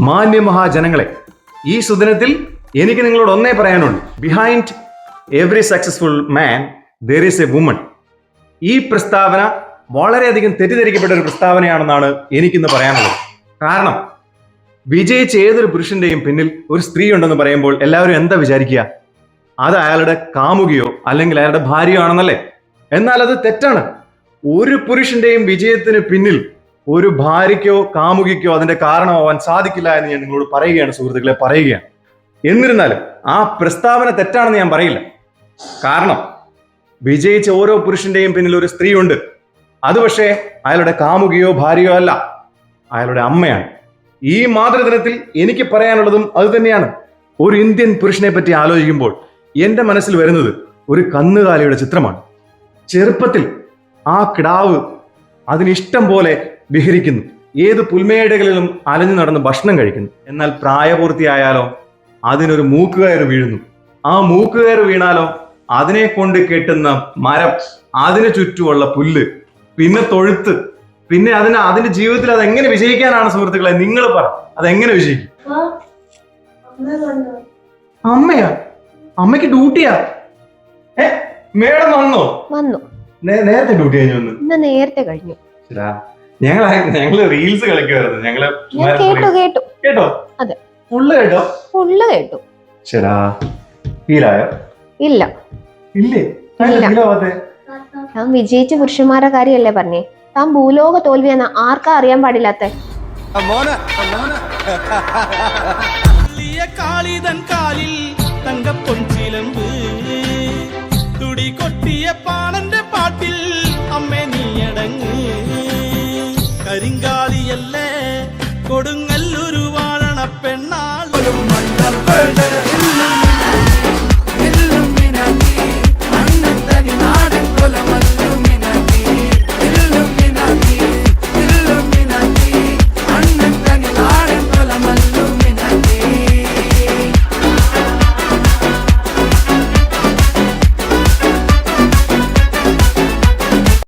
മാന്യമഹാജനങ്ങളെ, ഈ സുദിനത്തിൽ എനിക്ക് നിങ്ങളോട് ഒന്നേ പറയാനുള്ളൂ. Behind every successful man there is A woman. ഈ പ്രസ്താവന വളരെയധികം തെറ്റിദ്ധരിക്കപ്പെട്ട ഒരു പ്രസ്താവനയാണെന്നാണ് എനിക്കിന്ന് പറയാനുള്ളത്. കാരണം വിജയിച്ച ഏതൊരു പുരുഷന്റെയും പിന്നിൽ ഒരു സ്ത്രീ ഉണ്ടെന്ന് പറയുമ്പോൾ എല്ലാവരും എന്താ വിചാരിക്കുക? അത് അയാളുടെ കാമുകിയോ അല്ലെങ്കിൽ അയാളുടെ ഭാര്യയോ ആണെന്നല്ലേ? എന്നാൽ അത് തെറ്റാണ്. ഒരു പുരുഷന്റെയും വിജയത്തിന് പിന്നിൽ ഒരു ഭാര്യയ്ക്കോ കാമുകിക്കോ അതിന്റെ കാരണമാവാൻ സാധിക്കില്ല എന്ന് ഞാൻ നിങ്ങളോട് പറയുകയാണ് സുഹൃത്തുക്കളെ, പറയുകയാണ്. എന്നിരുന്നാലും ആ പ്രസ്താവന തെറ്റാണെന്ന് ഞാൻ പറയില്ല. കാരണം വിജയിച്ച ഓരോ പുരുഷന്റെയും പിന്നിൽ ഒരു സ്ത്രീ ഉണ്ട്. അത് പക്ഷേ അയാളുടെ കാമുകിയോ ഭാര്യയോ അല്ല, അയാളുടെ അമ്മയാണ്. ഈ മാതൃദിനത്തിൽ എനിക്ക് പറയാനുള്ളതും അത് തന്നെയാണ്. ഒരു ഇന്ത്യൻ പുരുഷനെ പറ്റി ആലോചിക്കുമ്പോൾ എന്റെ മനസ്സിൽ വരുന്നത് ഒരു കന്നുകാലിയുടെ ചിത്രമാണ്. ചെറുപ്പത്തിൽ ആ കിടാവ് അതിനിഷ്ടം പോലെ വിഹരിക്കുന്നു, ഏത് പുൽമേടുകളിലും അലഞ്ഞു നടന്ന് ഭക്ഷണം കഴിക്കുന്നു. എന്നാൽ പ്രായപൂർത്തിയായാലോ അതിനൊരു മൂക്കുകയറ് വീഴുന്നു. ആ മൂക്കുകയറ് വീണാലോ അതിനെ കൊണ്ട് കെട്ടുന്ന മരം, അതിന് ചുറ്റുമുള്ള പുല്ല്, പിന്നെ തൊഴുത്ത്, പിന്നെ അതിന്റെ ജീവിതത്തിൽ അത് എങ്ങനെ വിജയിക്കാനാണ് സുഹൃത്തുക്കളെ? നിങ്ങൾ പറ, അതെങ്ങനെ വിജയിക്കും? അമ്മയാ? അമ്മയ്ക്ക് ഡ്യൂട്ടിയാ? മേഡം വന്നോ? വന്നു. നേരത്തെ ഡ്യൂട്ടി കഴിഞ്ഞു വന്നു? ഇന്ന് നേരത്തെ കഴിഞ്ഞു. ഞങ്ങള് റീൽസ് കളിക്കുമായിരുന്നു. ഞങ്ങള് കേട്ടു. കേട്ടോ? അതെ, ഫുള്ള് കേട്ടോ? ഫുള്ള് കേട്ടു. ശരാ, ഫീലായോ? ഇല്ല. ഇല്ലേ? ഞാൻ വിജയിച്ച പുരുഷന്മാരുടെ കാര്യല്ലേ പറഞ്ഞേ. താൻ ഭൂലോക തോൽവിയെന്ന ആർക്കാ അറിയാൻ പാടില്ലാത്ത? കാളിതൻ കാലിൽ തങ്കപ്പൊൻചിലമ്പ് തുടി കൊട്ടിയ പാണന്റെ പാട്ടിൽ അമ്മേ നീയടങ്ങ് കരിങ്കാലിയല്ലേ കൊടുങ്ങ